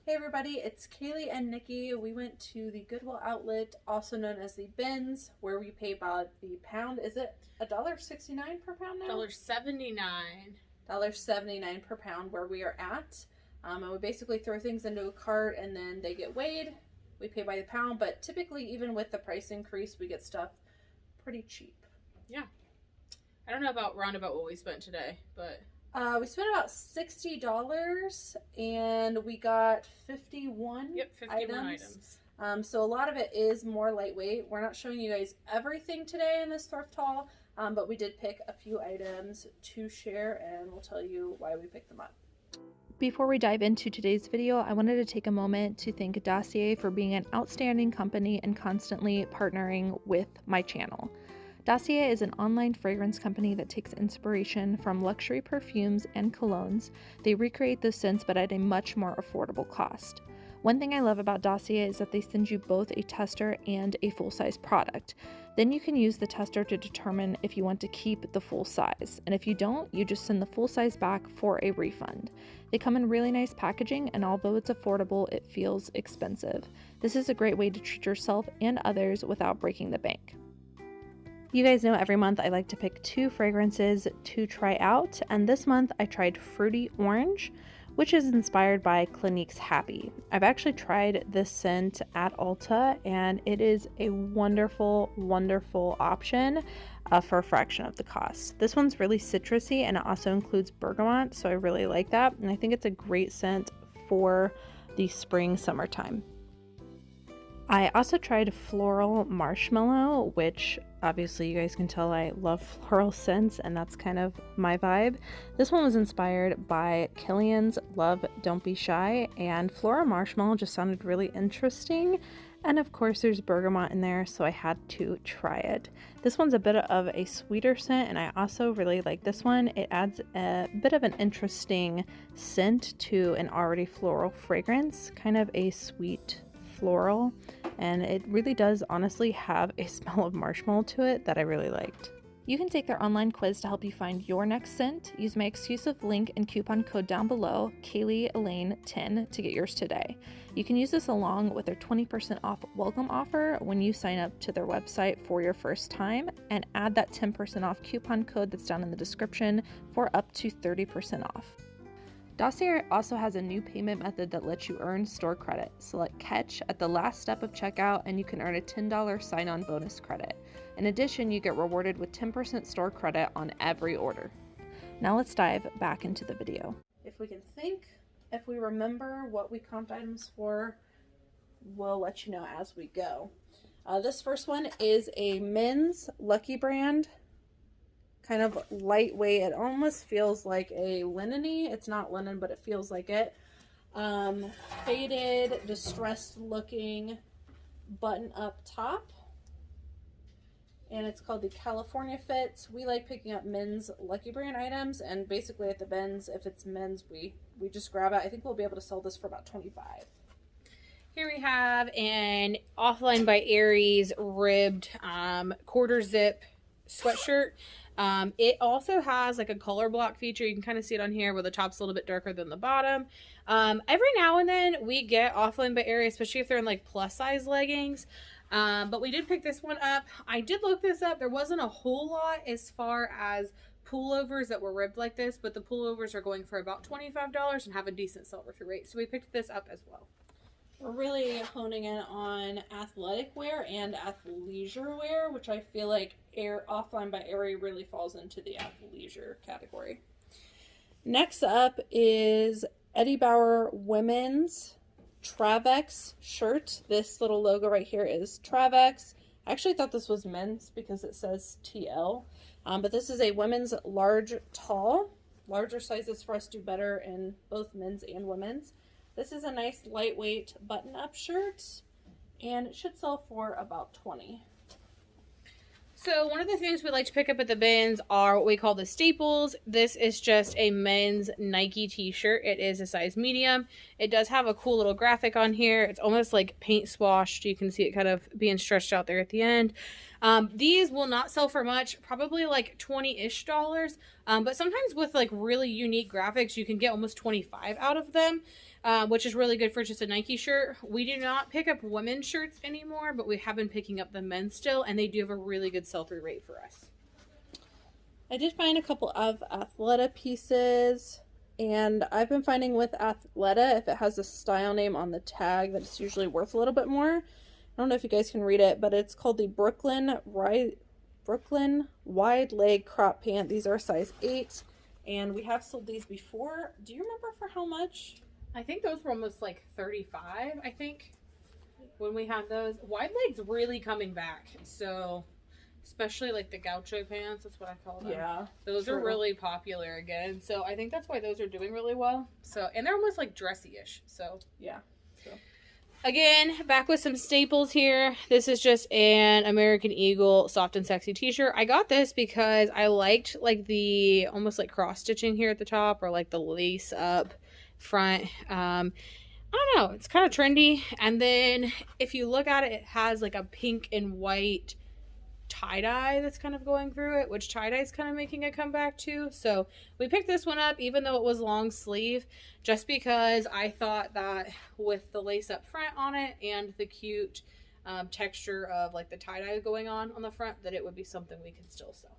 Hey everybody, it's Cayley and Nikki. We went to the Goodwill outlet, also known as the bins, where we pay about the pound. Is it $1.69 per pound now? $1.79. $1.79 per pound where we are at. And we basically throw things into a cart and then they get weighed. We pay by the pound, but typically even with the price increase, we get stuff pretty cheap. Yeah. I don't know about roundabout what we spent today, but... we spent about $60 and we got 51 items. So a lot of it is more lightweight. We're not showing you guys everything today in this thrift haul, but we did pick a few items to share and we'll tell you why we picked them up. Before we dive into today's video, I wanted to take a moment to thank Dossier for being an outstanding company and constantly partnering with my channel. Dossier is an online fragrance company that takes inspiration from luxury perfumes and colognes. They recreate those scents but at a much more affordable cost. One thing I love about Dossier is that they send you both a tester and a full-size product. Then you can use the tester to determine if you want to keep the full size. And if you don't, you just send the full size back for a refund. They come in really nice packaging, and although it's affordable, it feels expensive. This is a great way to treat yourself and others without breaking the bank. You guys know every month I like to pick 2 fragrances to try out, and this month I tried Fruity Orange, which is inspired by Clinique's Happy. I've actually tried this scent at Ulta, and it is a wonderful, wonderful option for a fraction of the cost. This one's really citrusy, and it also includes bergamot, so I really like that, and I think it's a great scent for the spring, summertime. I also tried Floral Marshmallow, which obviously you guys can tell I love floral scents, and that's kind of my vibe. This one was inspired by Killian's Love Don't Be Shy, and Floral Marshmallow just sounded really interesting. And of course there's bergamot in there, so I had to try it. This one's a bit of a sweeter scent, and I also really like this one. It adds a bit of an interesting scent to an already floral fragrance, kind of a sweet floral, and it really does honestly have a smell of marshmallow to it that I really liked. You can take their online quiz to help you find your next scent. Use my exclusive link and coupon code down below, Cayley Elaine 10, to get yours today. You can use this along with their 20% off welcome offer when you sign up to their website for your first time, and add that 10% off coupon code that's down in the description for up to 30% off. Dossier also has a new payment method that lets you earn store credit. Select Catch at the last step of checkout and you can earn a $10 sign-on bonus credit. In addition, you get rewarded with 10% store credit on every order. Now let's dive back into the video. If we can think, if we remember what we comped items for, we'll let you know as we go. This first one is a men's Lucky Brand. Kind of lightweight. It almost feels like a linen-y. It's not linen, but it feels like it. Faded, distressed looking button-up top. And it's called the California Fit. We like picking up men's Lucky Brand items, and basically at the bins, if it's men's, we just grab it. I think we'll be able to sell this for about $25. Here we have an Offline by Aries ribbed quarter zip sweatshirt. It also has like a color block feature. You can kind of see it on here where the top's a little bit darker than the bottom. Every now and then we get Offline by Aries, especially if they're in like plus size leggings. But we did pick this one up. I did look this up. There wasn't a whole lot as far as pullovers that were ribbed like this, but the pullovers are going for about $25 and have a decent sell-through rate. So we picked this up as well. We're really honing in on athletic wear and athleisure wear, which I feel like Offline by Aerie really falls into the athleisure category. Next up is Eddie Bauer Women's Travex shirt. This little logo right here is Travex. I actually thought this was men's because it says TL, but this is a women's large tall. Larger sizes for us do better in both men's and women's. This is a nice lightweight button-up shirt, and it should sell for about $20. So one of the things we like to pick up at the bins are what we call the staples. This is just a men's Nike t-shirt. It is a size medium. It does have a cool little graphic on here. It's almost like paint swashed. You can see it kind of being stretched out there at the end. These will not sell for much, probably like $20-ish. But sometimes with like really unique graphics, you can get almost 25 out of them, which is really good for just a Nike shirt. We do not pick up women's shirts anymore, but we have been picking up the men's still, and they do have a really good sell-through rate for us. I did find a couple of Athleta pieces. And I've been finding with Athleta, if it has a style name on the tag, that it's usually worth a little bit more. I don't know if you guys can read it, but it's called the Brooklyn Wide Leg Crop Pant. These are size 8, and we have sold these before. Do you remember for how much? I think those were almost like 35, I think, when we had those. Wide legs really coming back, so... especially like the gaucho pants, that's what I call them. Yeah. Those are really popular again. So I think that's why those are doing really well. So, and they're almost like dressy-ish. So, yeah. So. Again, back with some staples here. This is just an American Eagle soft and sexy t-shirt. I got this because I liked like the almost like cross stitching here at the top, or like the lace up front. I don't know. It's kind of trendy. And then if you look at it, it has like a pink and white tie-dye that's kind of going through it, which tie-dye is kind of making a comeback too. So we picked this one up even though it was long sleeve, just because I thought that with the lace up front on it and the cute texture of like the tie-dye going on the front, that it would be something we could still sell.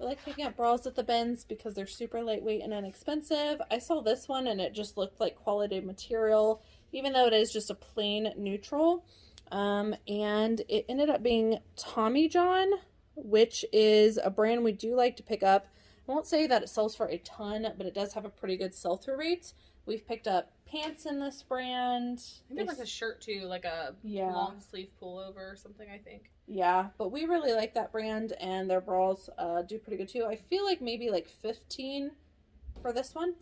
I like picking up bras at the bins because they're super lightweight and inexpensive. I saw this one and it just looked like quality material, even though it is just a plain neutral. And it ended up being Tommy John, which is a brand we do like to pick up. I won't say that it sells for a ton, but it does have a pretty good sell-through rate. We've picked up pants in this brand. I think like a shirt too, like a long sleeve pullover or something, I think. Yeah, but we really like that brand, and their bras do pretty good too. I feel like maybe like 15 for this one.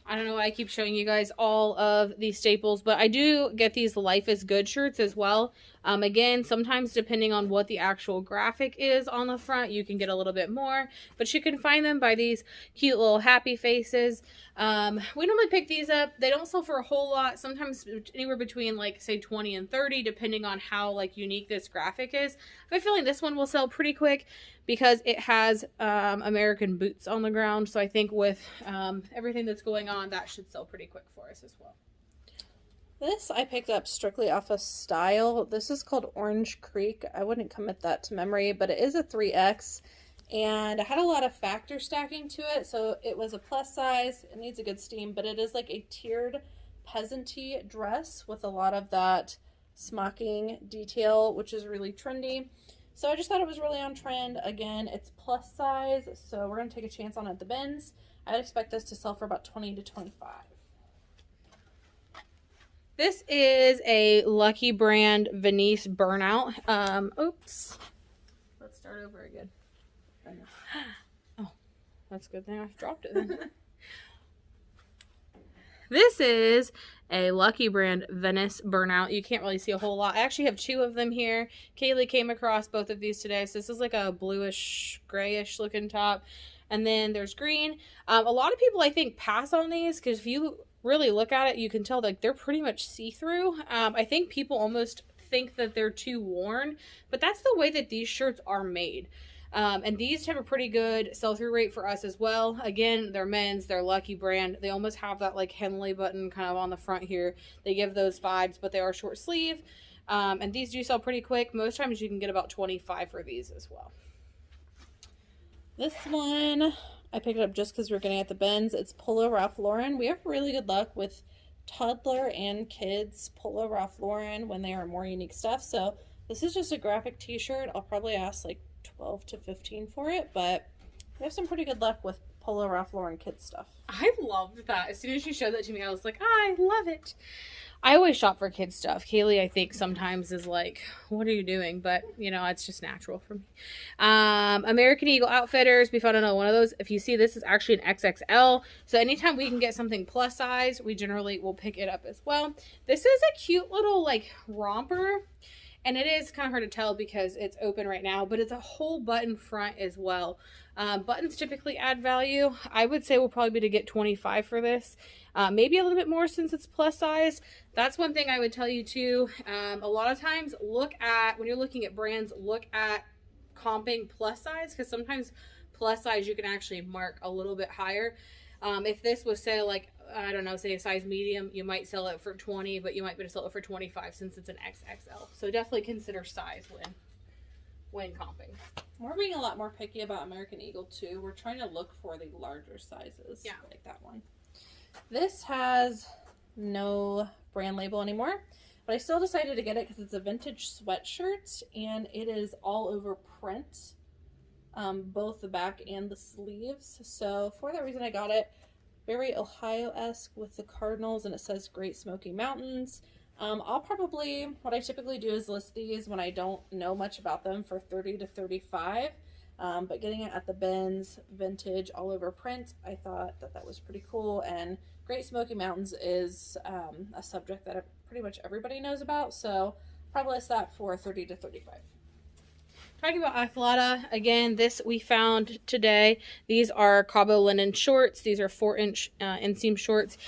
I don't know why I keep showing you guys all of these staples, but I do get these Life is Good shirts as well. Again, sometimes depending on what the actual graphic is on the front, you can get a little bit more, but you can find them by these cute little happy faces. We normally pick these up. They don't sell for a whole lot, sometimes anywhere between like say 20 and 30, depending on how like unique this graphic is. I have a feeling this one will sell pretty quick because it has American boots on the ground. So I think with everything that's going on, that should sell pretty quick for us as well. This I picked up strictly off of style. This is called Orange Creek. I wouldn't commit that to memory, but it is a 3X. And it had a lot of factor stacking to it. So it was a plus size. It needs a good steam, but it is like a tiered peasanty dress with a lot of that smocking detail, which is really trendy. So I just thought it was really on trend. Again, it's plus size, so we're going to take a chance on it at the bins. I'd expect this to sell for about 20 to 25. This is a Lucky Brand Venice Burnout. Oops. Let's start over again. Oh, that's a good thing I dropped it then. This is a Lucky Brand Venice Burnout. You can't really see a whole lot. I actually have 2 of them here. Cayley came across both of these today. So this is like a bluish, grayish looking top. And then there's green. A lot of people, I think, pass on these because if you really look at it, you can tell like they're pretty much see-through. I think people almost think that they're too worn, but that's the way that these shirts are made. And these have a pretty good sell-through rate for us as well. Again, they're men's, they're Lucky Brand. They almost have that like Henley button kind of on the front here. They give those vibes, but they are short sleeve. And these do sell pretty quick. Most times you can get about 25 for these as well. This one I picked it up just because we're getting it at the bins. It's Polo Ralph Lauren. We have really good luck with toddler and kids Polo Ralph Lauren when they are more unique stuff. So this is just a graphic t-shirt. I'll probably ask like 12 to 15 for it, but we have some pretty good luck with Polo Ralph Lauren kids stuff. I loved that. As soon as you showed that to me, I was like, I love it. I always shop for kids stuff. Cayley, I think, sometimes is like, what are you doing? But, you know, it's just natural for me. American Eagle Outfitters. We found another one of those. If you see, this is actually an XXL. So anytime we can get something plus size, we generally will pick it up as well. This is a cute little, like, romper. And it is kind of hard to tell because it's open right now, but it's a whole button front as well. Buttons typically add value. I would say we'll probably be to get 25 for this. Maybe a little bit more since it's plus size. That's one thing I would tell you too. A lot of times look at, when you're looking at brands, look at comping plus size, because sometimes plus size you can actually mark a little bit higher. If this was, say, like, I don't know, say a size medium, you might sell it for 20, but you might be able to sell it for 25 since it's an XXL. So definitely consider size when comping. We're being a lot more picky about American Eagle too. We're trying to look for the larger sizes. Yeah. Like that one. This has no brand label anymore, but I still decided to get it because it's a vintage sweatshirt and it is all over print. Both the back and the sleeves. So for that reason I got it. Very Ohio-esque with the cardinals, and it says Great Smoky Mountains. I'll probably, what I typically do is list these when I don't know much about them for 30 to 35. But getting it at the bins, vintage, all over print, I thought that that was pretty cool. And Great Smoky Mountains is a subject that pretty much everybody knows about. So probably list that for 30 to 35. Talking about Athleta, again, this we found today. These are Cabo linen shorts. These are 4-inch inseam shorts.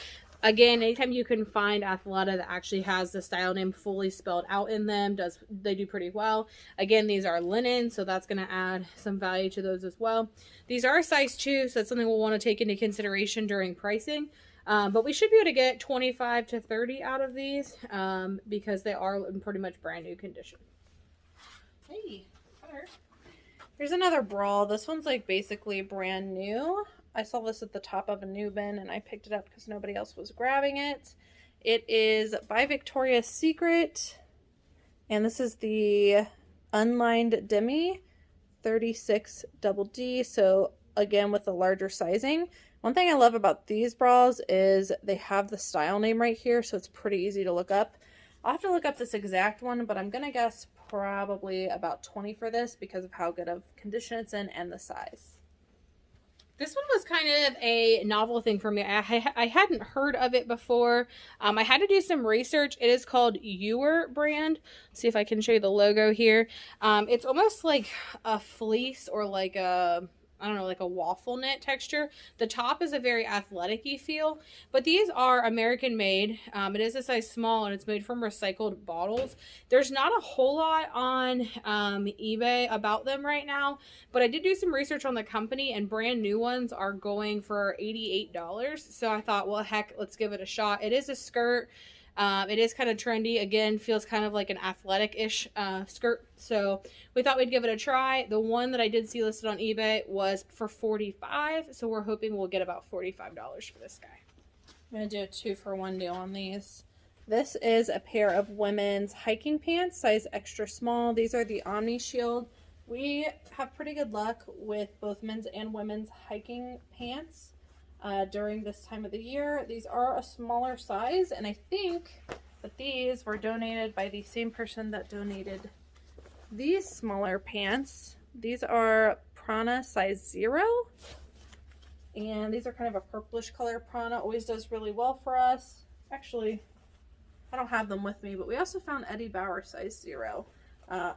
Again, anytime you can find Athleta that actually has the style name fully spelled out in them, they do pretty well. Again, these are linen, so that's going to add some value to those as well. These are a size 2, so that's something we'll want to take into consideration during pricing. But we should be able to get 25 to 30 out of these because they are in pretty much brand new condition. Hey. Here's another bra. This one's like basically brand new. I saw this at the top of a new bin and I picked it up because nobody else was grabbing it. It is by Victoria's Secret, and this is the unlined demi 36 double D. So again, with the larger sizing. One thing I love about these bras is they have the style name right here, so it's pretty easy to look up. I'll have to look up this exact one, but I'm gonna guess probably about 20 for this because of how good of condition it's in and the size. This one was kind of a novel thing for me. I hadn't heard of it before. I had to do some research. It is called Ewer brand. Let's see if I can show you the logo here. It's almost like a fleece or like a, I don't know, like a waffle knit texture. The top is a very athletic-y feel, but these are American made. It is a size small and it's made from recycled bottles. There's not a whole lot on eBay about them right now, but I did do some research on the company and brand new ones are going for $88. So I thought, well, heck, let's give it a shot. It is a skirt. It is kind of trendy. Again, feels kind of like an athletic-ish skirt. So we thought we'd give it a try. The one that I did see listed on eBay was for $45. So we're hoping we'll get about $45 for this guy. I'm going to do a 2-for-1 deal on these. This is a pair of women's hiking pants, size extra small. These are the Omni Shield. We have pretty good luck with both men's and women's hiking pants. During this time of the year. These are a smaller size, and I think that these were donated by the same person that donated these smaller pants. These are Prana size 0, and these are kind of a purplish color. Prana always does really well for us. Actually, I don't have them with me, but we also found Eddie Bauer size 0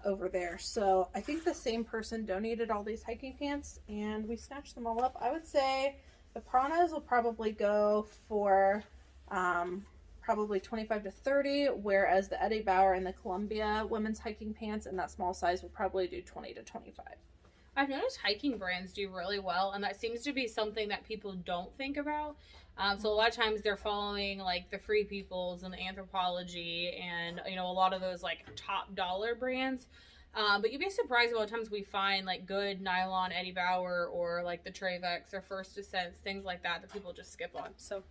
over there. So I think the same person donated all these hiking pants, and we snatched them all up. I would say the Pranas will probably go for probably 25 to 30, whereas the Eddie Bauer and the Columbia women's hiking pants in that small size will probably do 20 to 25. I've noticed hiking brands do really well, and that seems to be something that people don't think about. So a lot of times they're following like the Free Peoples and the Anthropology and, you know, a lot of those like top dollar brands. But you'd be surprised a lot of times we find like good nylon Eddie Bauer or like the Travex or First Descents, things like that that people just skip on. So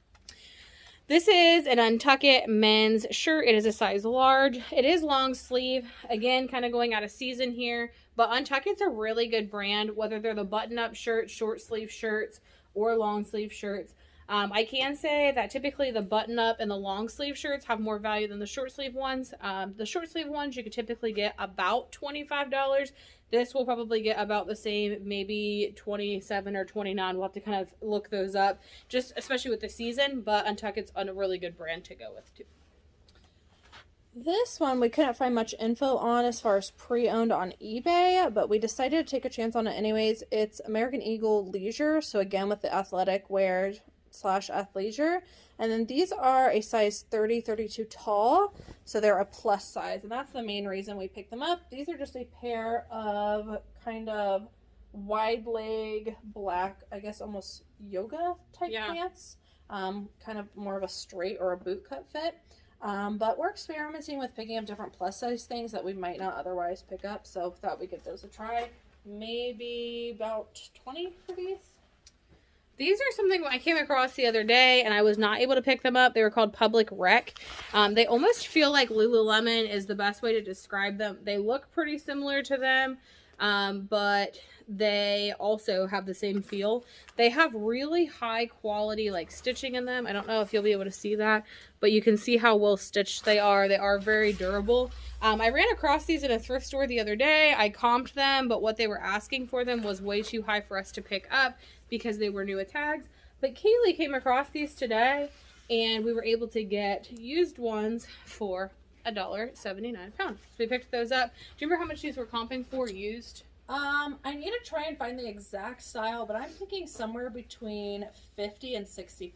this is an Untuckit men's shirt. It is a size large. It is long sleeve. Again, kind of going out of season here. But Untuckit's a really good brand, whether they're the button-up shirts, short sleeve shirts, or long sleeve shirts. I can say that typically the button-up and the long sleeve shirts have more value than the short sleeve ones. The short sleeve ones you could typically get about $25. This will probably get about the same, maybe 27 or 29. We'll have to kind of look those up, just especially with the season, but Untuckit's a really good brand to go with too. This one we couldn't find much info on as far as pre-owned on eBay, but we decided to take a chance on it anyways. It's American Eagle Leisure, so again with the athletic wear / athleisure. And then these are a size 30-32 tall, so they're a plus size, and that's the main reason we picked them up. These are just a pair of kind of wide leg black, I guess almost yoga type pants. Kind of more of a straight or a boot cut fit. But we're experimenting with picking up different plus size things that we might not otherwise pick up, so thought we'd give those a try. Maybe about 20 for these. These are something I came across the other day, and I was not able to pick them up. They were called Public Rec. They almost feel like Lululemon is the best way to describe them. They look pretty similar to them, but they also have the same feel. They have really high quality like stitching in them. I don't know if you'll be able to see that, but you can see how well stitched they are. They are very durable. I ran across these in a thrift store the other day. I comped them, but what they were asking for them was way too high for us to pick up because they were new with tags. But Cayley came across these today, and we were able to get used ones for $1.79 a pound. So we picked those up. Do you remember how much these were comping for used? I need to try and find the exact style, but I'm thinking somewhere between $50 and $65.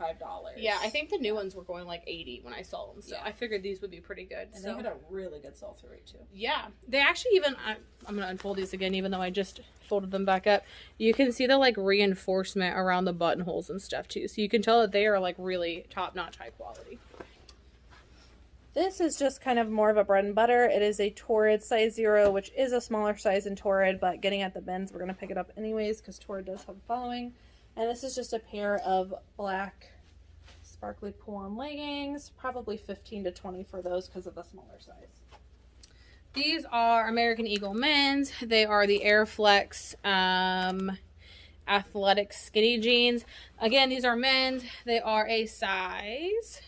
Yeah, I think the new ones were going like $80 when I saw them, so I figured these would be pretty good. And they had a really good sell-through rate too. Yeah, they actually even, I'm going to unfold these again, even though I just folded them back up. You can see the like reinforcement around the buttonholes and stuff too, so you can tell that they are like really top-notch high quality. This is just kind of more of a bread and butter. It is a Torrid size 0, which is a smaller size in Torrid, but getting at the bins, we're going to pick it up anyways because Torrid does have a following. And this is just a pair of black sparkly pull-on leggings, probably 15 to 20 for those because of the smaller size. These are American Eagle men's. They are the Airflex athletic skinny jeans. Again, these are men's. They are a size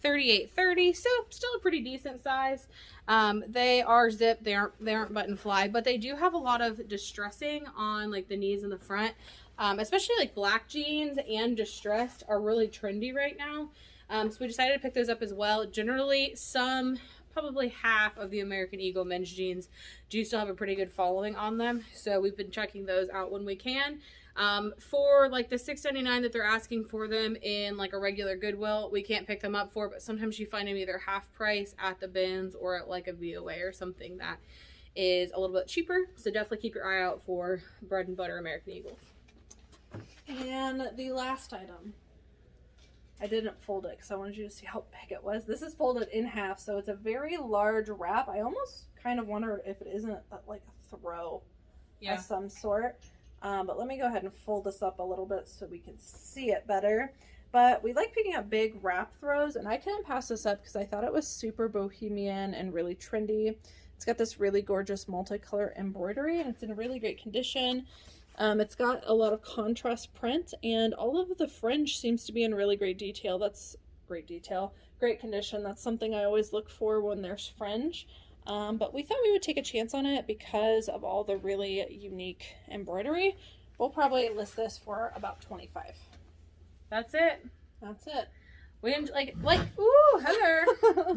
38-30, so still a pretty decent size. They are zipped. They aren't button fly, but they do have a lot of distressing on like the knees and the front. Especially like black jeans and distressed are really trendy right now. So we decided to pick those up as well. Generally, probably half of the American Eagle men's jeans do still have a pretty good following on them. So we've been checking those out when we can. For like the $6.99 that they're asking for them in like a regular Goodwill, we can't pick them up for, but sometimes you find them either half price at the bins or at like a VOA or something that is a little bit cheaper. So definitely keep your eye out for bread and butter American Eagles. And the last item, I didn't fold it because I wanted you to see how big it was. This is folded in half, so it's a very large wrap. I almost kind of wonder if it isn't like a throw of some sort. But let me go ahead and fold this up a little bit so we can see it better. But we like picking up big wrap throws, and I couldn't pass this up because I thought it was super bohemian and really trendy. It's got this really gorgeous multicolor embroidery, and it's in really great condition. It's got a lot of contrast print, and all of the fringe seems to be in really great detail. That's great detail, great condition. That's something I always look for when there's fringe. But we thought we would take a chance on it because of all the really unique embroidery. We'll probably list this for about $25. That's it. That's it. We didn't ooh, Heather.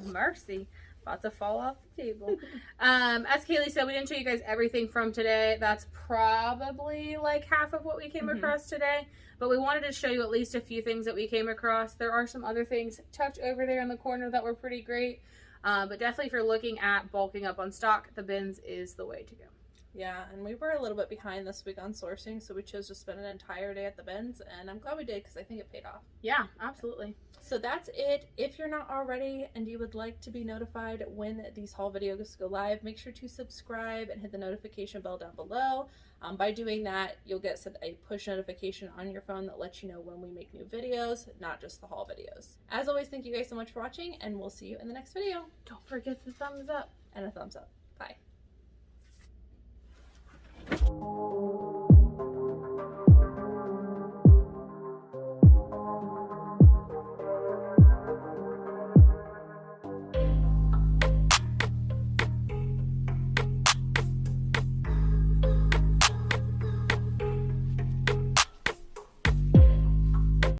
Mercy. About to fall off the table. As Cayley said, we didn't show you guys everything from today. That's probably like half of what we came across today. But we wanted to show you at least a few things that we came across. There are some other things tucked over there in the corner that were pretty great. But definitely if you're looking at bulking up on stock, the bins is the way to go. Yeah, and we were a little bit behind this week on sourcing, so we chose to spend an entire day at the bins, and I'm glad we did because I think it paid off. Yeah, absolutely. So that's it. If you're not already and you would like to be notified when these haul videos go live, make sure to subscribe and hit the notification bell down below. By doing that, you'll get a push notification on your phone that lets you know when we make new videos, not just the haul videos. As always, thank you guys so much for watching, and we'll see you in the next video. Don't forget the thumbs up. And a thumbs up. Bye.